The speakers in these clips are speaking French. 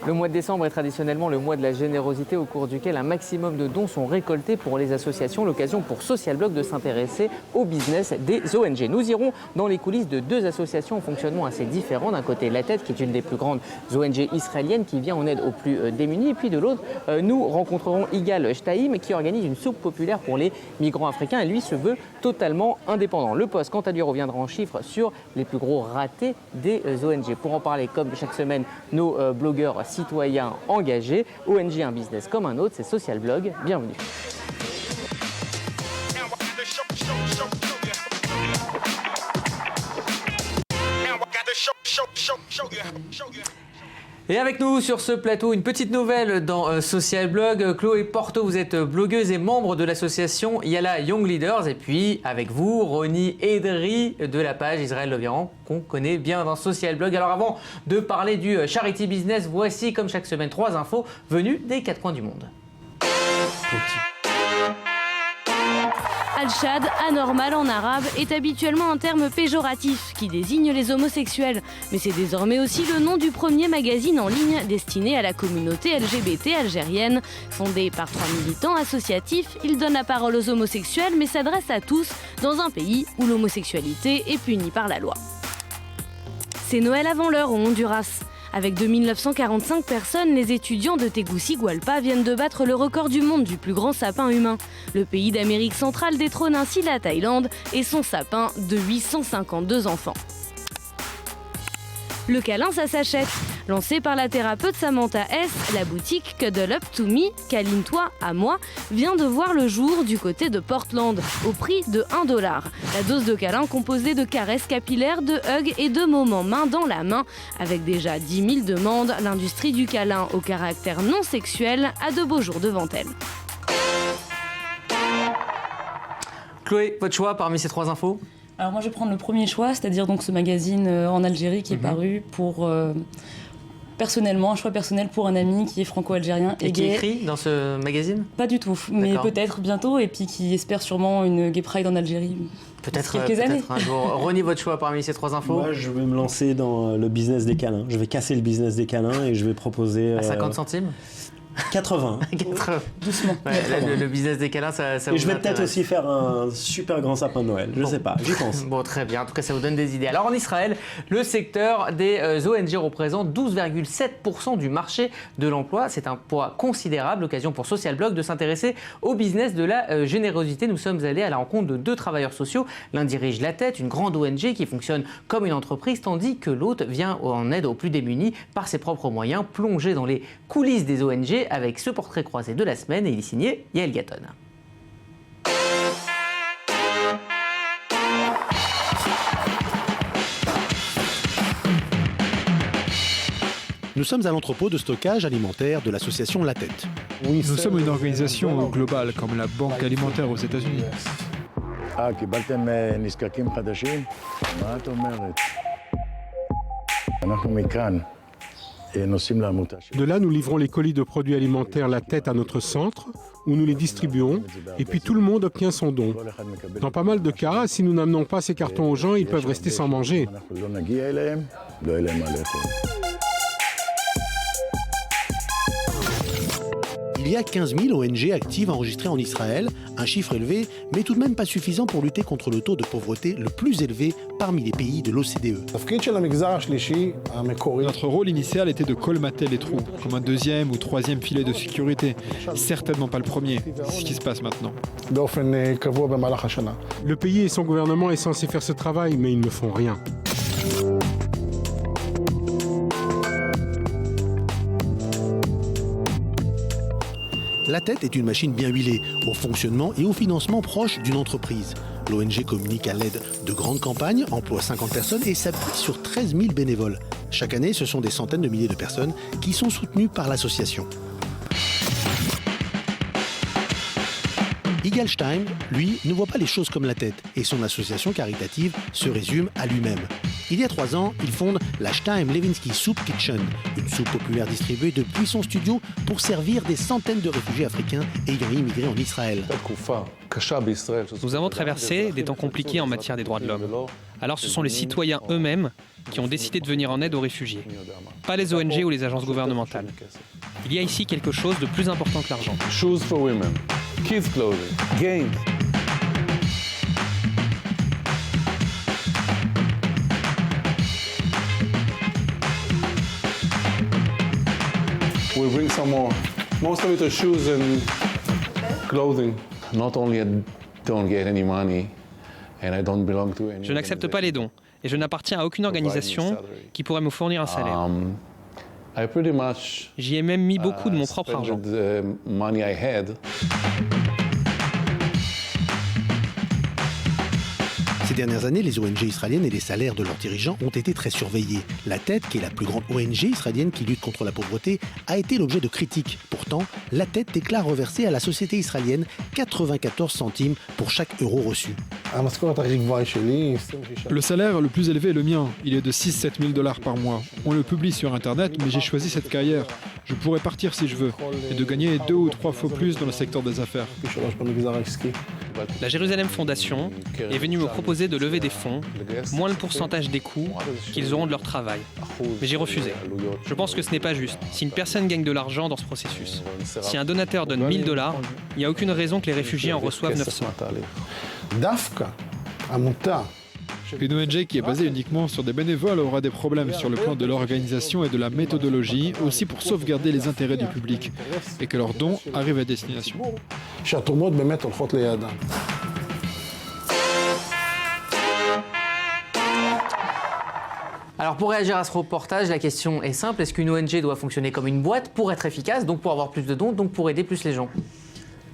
Le mois de décembre est traditionnellement le mois de la générosité au cours duquel un maximum de dons sont récoltés pour les associations. L'occasion pour Social Blog de s'intéresser au business des ONG. Nous irons dans les coulisses de deux associations au fonctionnement assez différent. D'un côté, La Tête, qui est une des plus grandes ONG israéliennes qui vient en aide aux plus démunis. Et puis de l'autre, nous rencontrerons Igal Shtaim qui organise une soupe populaire pour les migrants africains. Et lui se veut totalement indépendant. Le Poste, quant à lui, reviendra en chiffres sur les plus gros ratés des ONG. Pour en parler, comme chaque semaine, nos blogueurs citoyens engagés. ONG, un business comme un autre, c'est Social Blog. Bienvenue. Et avec nous sur ce plateau, une petite nouvelle dans Social Blog. Chloé Porto, vous êtes blogueuse et membre de l'association Yala Young Leaders. Et puis avec vous, Roni Edry de la page Israël Loviran, qu'on connaît bien dans Social Blog. Alors avant de parler du charity business, voici comme chaque semaine 3 infos venues des 4 coins du monde. Al-Shad, anormal en arabe, est habituellement un terme péjoratif qui désigne les homosexuels. Mais c'est désormais aussi le nom du premier magazine en ligne destiné à la communauté LGBT algérienne. Fondé par 3 militants associatifs, il donne la parole aux homosexuels mais s'adresse à tous dans un pays où l'homosexualité est punie par la loi. C'est Noël avant l'heure au Honduras. Avec 2945 personnes, les étudiants de Tegucigalpa viennent de battre le record du monde du plus grand sapin humain. Le pays d'Amérique centrale détrône ainsi la Thaïlande et son sapin de 852 enfants. Le câlin, ça s'achète. Lancée par la thérapeute Samantha S, la boutique Cuddle Up to Me, câline-toi à moi, vient de voir le jour du côté de Portland, au prix de $1. La dose de câlin composée de caresses capillaires, de hugs et de moments main dans la main. Avec déjà 10 000 demandes, l'industrie du câlin au caractère non sexuel a de beaux jours devant elle. Chloé, votre choix parmi ces 3 infos ? Alors moi je vais prendre le premier choix, c'est-à-dire donc ce magazine en Algérie qui est paru pour personnellement, un choix personnel pour un ami qui est franco-algérien et qui écrit dans ce magazine ? Pas du tout, mais peut-être bientôt, et puis qui espère sûrement une Gay Pride en Algérie. Peut-être un jour. Roni, votre choix parmi ces 3 infos ? Moi, je vais me lancer dans le business des câlins. Je vais casser le business des câlins et je vais proposer... À 50 centimes 80. 80. Doucement. Ouais, le business des câlins, ça et je vais peut-être aussi faire un super grand sapin de Noël. Je sais pas, j'y pense. Bon, très bien. En tout cas, ça vous donne des idées. Alors, en Israël, le secteur des ONG représente 12,7% du marché de l'emploi. C'est un poids considérable. L'occasion pour Social Blog de s'intéresser au business de la générosité. Nous sommes allés à la rencontre de 2 travailleurs sociaux. L'un dirige La Tête, une grande ONG qui fonctionne comme une entreprise, tandis que l'autre vient en aide aux plus démunis par ses propres moyens, plongé dans les coulisses des ONG avec ce portrait croisé de la semaine, et il est signé Yael Gatton. Nous sommes à l'entrepôt de stockage alimentaire de l'association La Tête. Nous sommes une organisation globale comme la Banque alimentaire aux États-Unis. קיבלתם נזקקים חדשים? מה את אומרת? אנחנו מכאן. De là, nous livrons les colis de produits alimentaires La Tête à notre centre, où nous les distribuons, et puis tout le monde obtient son don. Dans pas mal de cas, si nous n'amenons pas ces cartons aux gens, ils peuvent rester sans manger. Il y a 15 000 ONG actives enregistrées en Israël, un chiffre élevé, mais tout de même pas suffisant pour lutter contre le taux de pauvreté le plus élevé parmi les pays de l'OCDE. Notre rôle initial était de colmater les trous, comme un 2e ou 3e filet de sécurité. Certainement pas le premier, c'est ce qui se passe maintenant. Le pays et son gouvernement est censé faire ce travail, mais ils ne font rien. La Tête est une machine bien huilée, au fonctionnement et au financement proche d'une entreprise. L'ONG communique à l'aide de grandes campagnes, emploie 50 personnes et s'appuie sur 13 000 bénévoles. Chaque année, ce sont des centaines de milliers de personnes qui sont soutenues par l'association. Igal Shtaim, lui, ne voit pas les choses comme La Tête et son association caritative se résume à lui-même. Il y a 3 ans, il fonde la Shtaim Levinsky Soup Kitchen, une soupe populaire distribuée depuis son studio pour servir des centaines de réfugiés africains ayant immigré en Israël. Nous avons traversé des temps compliqués en matière des droits de l'homme. alors ce sont les citoyens eux-mêmes qui ont décidé de venir en aide aux réfugiés, pas les ONG ou les agences gouvernementales. Il y a ici quelque chose de plus important que l'argent. Shoes for women, kids clothing, games. We bring some more. Most of it are shoes and clothing. Not only I don't get any money and I don't belong to any. Je n'accepte pas les dons et je n'appartiens à aucune organisation qui pourrait me fournir un salaire. I pretty much J'y ai même mis beaucoup de mon propre argent. the money I had. Ces dernières années, les ONG israéliennes et les salaires de leurs dirigeants ont été très surveillés. La Tête, qui est la plus grande ONG israélienne qui lutte contre la pauvreté, a été l'objet de critiques. Pourtant, La Tête déclare reverser à la société israélienne 94 centimes pour chaque euro reçu. Le salaire le plus élevé est le mien. Il est de 6-7 000 $ par mois. On le publie sur Internet, mais j'ai choisi cette carrière. Je pourrais partir si je veux, et de gagner 2 ou 3 fois plus dans le secteur des affaires. La Jérusalem Fondation est venue me proposer de lever des fonds, moins le pourcentage des coûts qu'ils auront de leur travail. Mais j'ai refusé. Je pense que ce n'est pas juste. Si une personne gagne de l'argent dans ce processus, si un donateur donne 1 000 $, il n'y a aucune raison que les réfugiés en reçoivent 900. Une ONG qui est basée uniquement sur des bénévoles aura des problèmes sur le plan de l'organisation et de la méthodologie, aussi pour sauvegarder les intérêts du public et que leurs dons arrivent à destination. Alors pour réagir à ce reportage, la question est simple. Est-ce qu'une ONG doit fonctionner comme une boîte pour être efficace, donc pour avoir plus de dons, donc pour aider plus les gens ?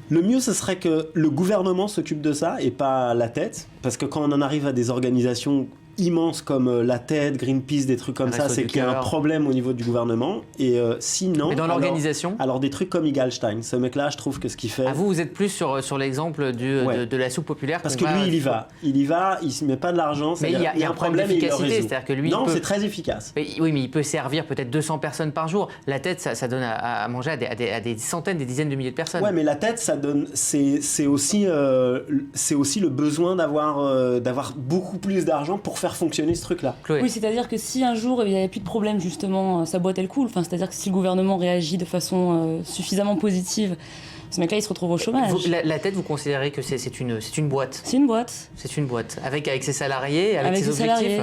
Le mieux, ce serait que le gouvernement s'occupe de ça et pas La Tête. Parce que quand on en arrive à des organisations immenses comme La Tête, Greenpeace, des trucs comme ça, c'est qu'il y a un problème au niveau du gouvernement. Et sinon... Mais dans l'organisation ? Alors des trucs comme Egalstein. Ce mec-là, je trouve que ce qu'il fait... Ah, vous êtes plus sur l'exemple de la soupe populaire. Parce que lui, il y va. Il ne se met pas de l'argent. Mais il y a un problème d'efficacité. C'est-à-dire que lui, non, c'est très efficace. Oui, mais il peut servir peut-être 200 personnes par jour. La Tête, ça donne à manger à des centaines, des dizaines de milliers de personnes. Ouais, mais La Tête, ça donne... C'est aussi le besoin d'avoir beaucoup plus d'argent pour faire fonctionner ce truc-là. Chloé. Oui, c'est-à-dire que si un jour il n'y avait plus de problème, justement, sa boîte elle coule. Enfin, c'est-à-dire que si le gouvernement réagit de façon suffisamment positive, ce mec-là il se retrouve au chômage. La Tête, vous considérez que c'est une boîte ? C'est une boîte. C'est une boîte. Avec ses salariés, avec ses objectifs. Salariés.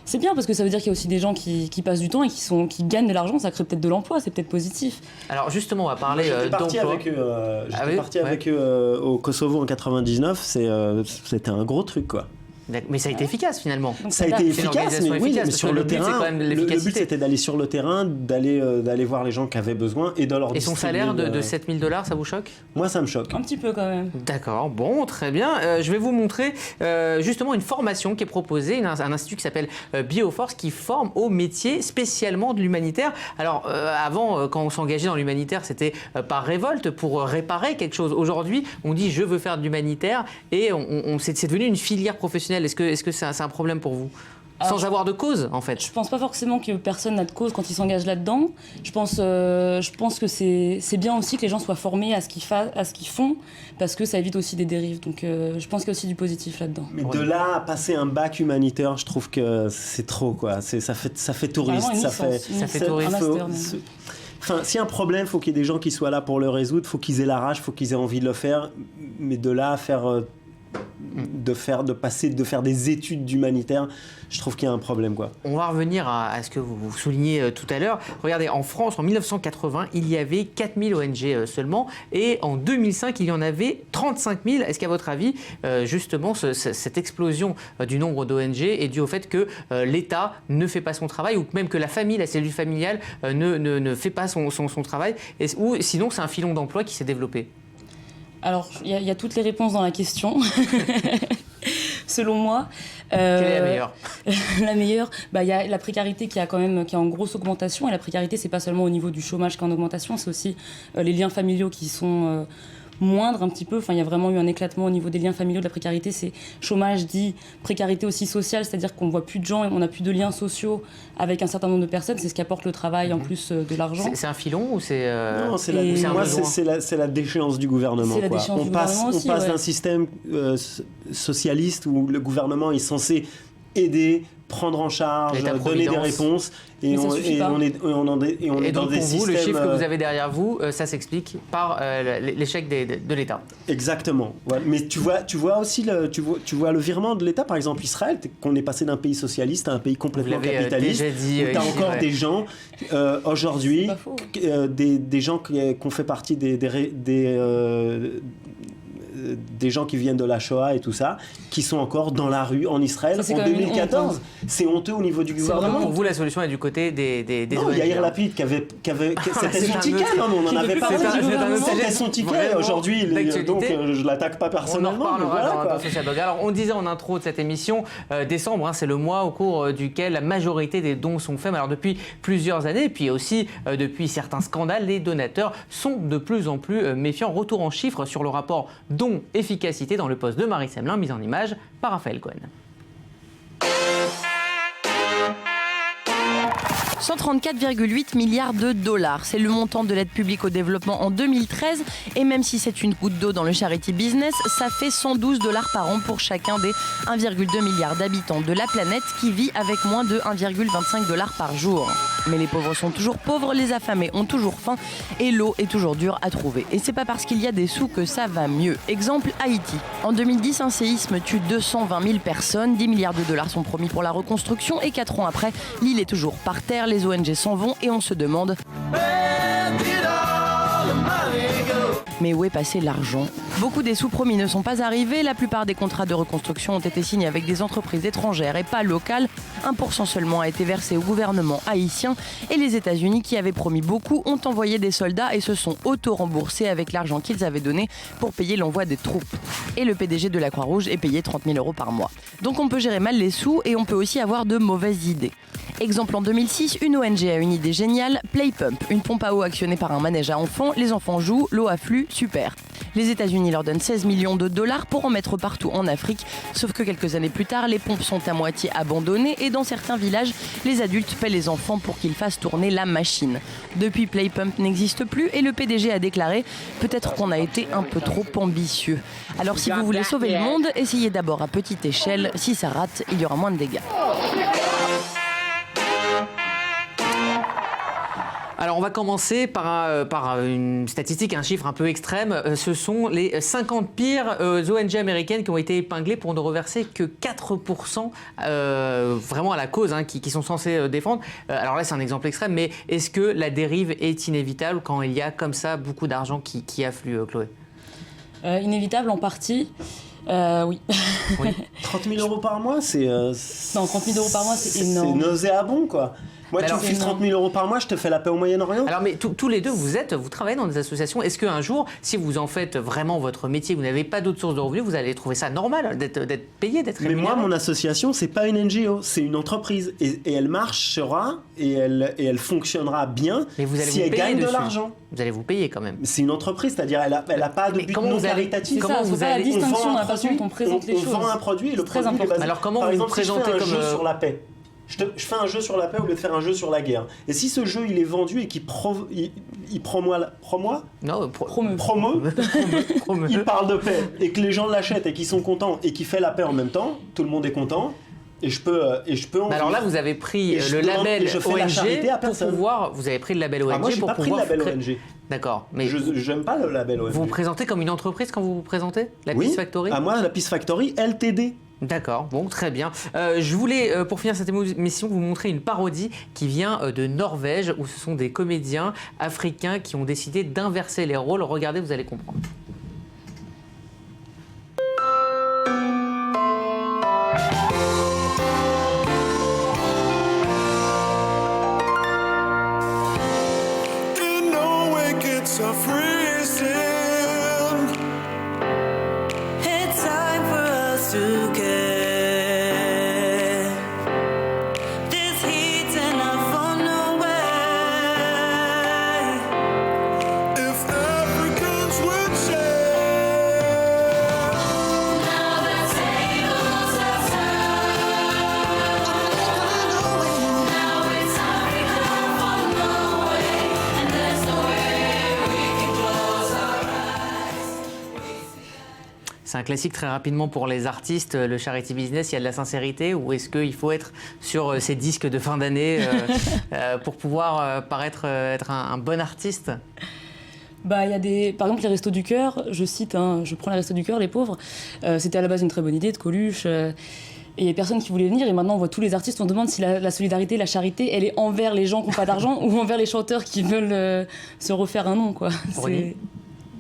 C'est bien parce que ça veut dire qu'il y a aussi des gens qui passent du temps et qui gagnent de l'argent, ça crée peut-être de l'emploi, c'est peut-être positif. Alors justement, on va parler d'emploi. J'étais parti avec eux au Kosovo en 99, c'était un gros truc quoi. Mais ça a été efficace finalement. Ça a été efficace, mais oui, mais sur le terrain, le but c'était d'aller sur le terrain, d'aller voir les gens qui avaient besoin et de leur distribuer. Et son salaire de 7 000 $, ça vous choque ? Moi, ça me choque. Un petit peu quand même. D'accord, bon, très bien. Je vais vous montrer justement une formation qui est proposée, un institut qui s'appelle Bioforce, qui forme au métier spécialement de l'humanitaire. Alors, avant, quand on s'engageait dans l'humanitaire, c'était par révolte pour réparer quelque chose. Aujourd'hui, on dit « je veux faire de l'humanitaire » et c'est devenu une filière professionnelle. Est-ce que c'est un problème pour vous ? Sans avoir de cause, en fait. Je pense pas forcément que personne n'a de cause quand il s'engage là-dedans. Je pense que c'est bien aussi que les gens soient formés à ce qu'ils font, parce que ça évite aussi des dérives. Donc je pense qu'il y a aussi du positif là-dedans. Mais de là à passer un bac humanitaire, je trouve que c'est trop, quoi. Ça fait touriste. Ça fait touriste. Enfin, s'il y a un problème, il faut qu'il y ait des gens qui soient là pour le résoudre, il faut qu'ils aient la rage, il faut qu'ils aient envie de le faire. Mais de là à faire des études d'humanitaire, je trouve qu'il y a un problème, quoi. On va revenir à ce que vous soulignez tout à l'heure. Regardez, en France, en 1980, il y avait 4000 ONG seulement, et en 2005, il y en avait 35 000. Est-ce qu'à votre avis, justement, cette explosion du nombre d'ONG est due au fait que l'État ne fait pas son travail, ou même que la famille, la cellule familiale, ne fait pas son travail, ou sinon c'est un filon d'emploi qui s'est développé? Alors, il y a toutes les réponses dans la question, selon moi. Quelle est la meilleure? La meilleure, il y a la précarité qui est en grosse augmentation. Et la précarité, c'est pas seulement au niveau du chômage qui est en augmentation, c'est aussi les liens familiaux qui sont moindres un petit peu. Enfin, il y a vraiment eu un éclatement au niveau des liens familiaux, de la précarité. C'est chômage dit précarité aussi sociale, c'est-à-dire qu'on voit plus de gens et on n'a plus de liens sociaux avec un certain nombre de personnes. C'est ce qui apporte le travail en plus de l'argent. C'est un filon ou c'est Non, c'est la déchéance du gouvernement. On passe d'un système socialiste où le gouvernement est censé aider, prendre en charge, donner des réponses. Et on est dans des pour systèmes... vous, le chiffre que vous avez derrière vous, ça s'explique par l'échec de l'État. Exactement. Ouais. Mais tu vois aussi tu vois le virement de l'État, par exemple Israël, qu'on est passé d'un pays socialiste à un pays complètement capitaliste. Où tu as encore des gens aujourd'hui, des gens qui ont fait partie des gens qui viennent de la Shoah et tout ça, qui sont encore dans la rue en Israël en 2014. C'est honteux au niveau du gouvernement. Pour vous, la solution est du côté des non, ONG. Yair Lapid c'était son ticket. On en avait parlé. C'était son ticket. Aujourd'hui, donc je l'attaque pas personnellement. On en reparlera dans Social Blog. Alors, on disait en intro de cette émission, décembre, c'est le mois au cours duquel la majorité des dons sont faits. Alors, depuis plusieurs années, et puis aussi depuis certains scandales, les donateurs sont de plus en plus méfiants. Retour en chiffres sur le rapport don-efficacité dans le poste de Marie Semelin, mise en image par Raphaël Cohen. 134,8 milliards de dollars. C'est le montant de l'aide publique au développement en 2013. Et même si c'est une goutte d'eau dans le charity business, ça fait 112 $ par an pour chacun des 1,2 milliard d'habitants de la planète qui vit avec moins de 1,25 $ par jour. Mais les pauvres sont toujours pauvres, les affamés ont toujours faim et l'eau est toujours dure à trouver. Et c'est pas parce qu'il y a des sous que ça va mieux. Exemple, Haïti. En 2010, un séisme tue 220 000 personnes. 10 milliards de dollars sont promis pour la reconstruction. Et 4 ans après, l'île est toujours par terre. Les ONG s'en vont et on se demande mais où est passé l'argent ? Beaucoup des sous promis ne sont pas arrivés. La plupart des contrats de reconstruction ont été signés avec des entreprises étrangères et pas locales. 1% seulement a été versé au gouvernement haïtien. Et les États-Unis, qui avaient promis beaucoup, ont envoyé des soldats et se sont auto-remboursés avec l'argent qu'ils avaient donné pour payer l'envoi des troupes. Et le PDG de la Croix-Rouge est payé 30 000 € par mois. Donc on peut gérer mal les sous et on peut aussi avoir de mauvaises idées. Exemple, en 2006, une ONG a une idée géniale, Playpump, une pompe à eau actionnée par un manège à enfants. Les enfants jouent, l'eau afflue, super. Les États-Unis leur donnent 16 millions de dollars pour en mettre partout en Afrique. Sauf que quelques années plus tard, les pompes sont à moitié abandonnées et dans certains villages, les adultes paient les enfants pour qu'ils fassent tourner la machine. Depuis, Playpump n'existe plus et le PDG a déclaré « Peut-être qu'on a été un peu trop ambitieux ». Alors si vous voulez sauver le monde, essayez d'abord à petite échelle. Si ça rate, il y aura moins de dégâts. Alors on va commencer par une statistique, un chiffre un peu extrême. Ce sont les 50 pires ONG américaines qui ont été épinglées pour ne reverser que 4% vraiment à la cause qui sont censées défendre. Alors là c'est un exemple extrême, mais est-ce que la dérive est inévitable quand il y a comme ça beaucoup d'argent qui afflue, Chloé ? Inévitable en partie. Oui. 30 000 € par mois, c'est... Non, 30 000 € par mois, c'est énorme. C'est nauséabond, quoi. Moi, tu me files 30 000 € par mois, je te fais la paix au Moyen-Orient. Alors, mais tous les deux, vous travaillez dans des associations. Est-ce qu'un jour, si vous en faites vraiment votre métier, vous n'avez pas d'autres sources de revenus, vous allez trouver ça normal d'être payé, d'être rémunéré ? Mais moi, mon association, c'est pas une NGO, c'est une entreprise. Et elle marchera et elle fonctionnera bien si elle gagne de l'argent. Vous allez vous payer quand même. C'est une entreprise, c'est-à-dire elle a pas de but non caritatif. Comment vous allez... la distinction dans la façon dont on présente les choses. On vend un produit et le produit est basé. Alors comment vous présentez comme... un jeu sur la paix. Je fais un jeu sur la paix au lieu de faire un jeu sur la guerre. Et si ce jeu il est vendu et qu'il promeut, il parle de paix et que les gens l'achètent et qu'ils sont contents et qu'il fait la paix en même temps, tout le monde est content. Et je peux en alors là, vous avez pris le label ONG pour pouvoir. Vous avez pris le label ONG moi, pour pas pouvoir. Pris le label ONG. D'accord, mais je n'aime pas le label ONG. Vous vous présentez comme une entreprise quand vous vous présentez, la Peace Factory ? À moi, la Peace Factory LTD. D'accord, bon, très bien. Je voulais, pour finir cette émission, vous montrer une parodie qui vient de Norvège, où ce sont des comédiens africains qui ont décidé d'inverser les rôles. Regardez, vous allez comprendre. If Africans would say C'est un classique très rapidement pour les artistes, le charity business, il y a de la sincérité ou est-ce qu'il faut être sur ces disques de fin d'année pour pouvoir paraître être un bon artiste ? Il y a par exemple les Restos du Cœur, je cite, je prends les Restos du Cœur, les pauvres, c'était à la base une très bonne idée de Coluche, et il n'y a personne qui voulait venir, et maintenant on voit tous les artistes, on demande si la solidarité, la charité, elle est envers les gens qui n'ont pas d'argent ou envers les chanteurs qui veulent se refaire un nom, quoi.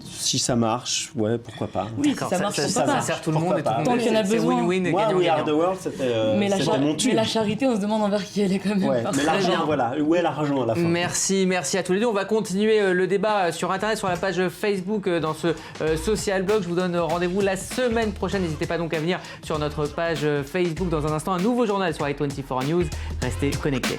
Si ça marche, ouais, pourquoi pas. Oui, si ça marche, ça sert tout le monde. Tant qu'il y en a besoin. Win-win et Moi, gagnant. We Are The World, c'était mon tube. Mais la charité, on se demande envers qui elle est quand même. Ouais, mais l'argent, voilà. Où est l'argent à la fin ? Merci à tous les deux. On va continuer le débat sur Internet, sur la page Facebook, dans ce Social Blog. Je vous donne rendez-vous la semaine prochaine. N'hésitez pas donc à venir sur notre page Facebook. Dans un instant, un nouveau journal sur i24 News. Restez connectés.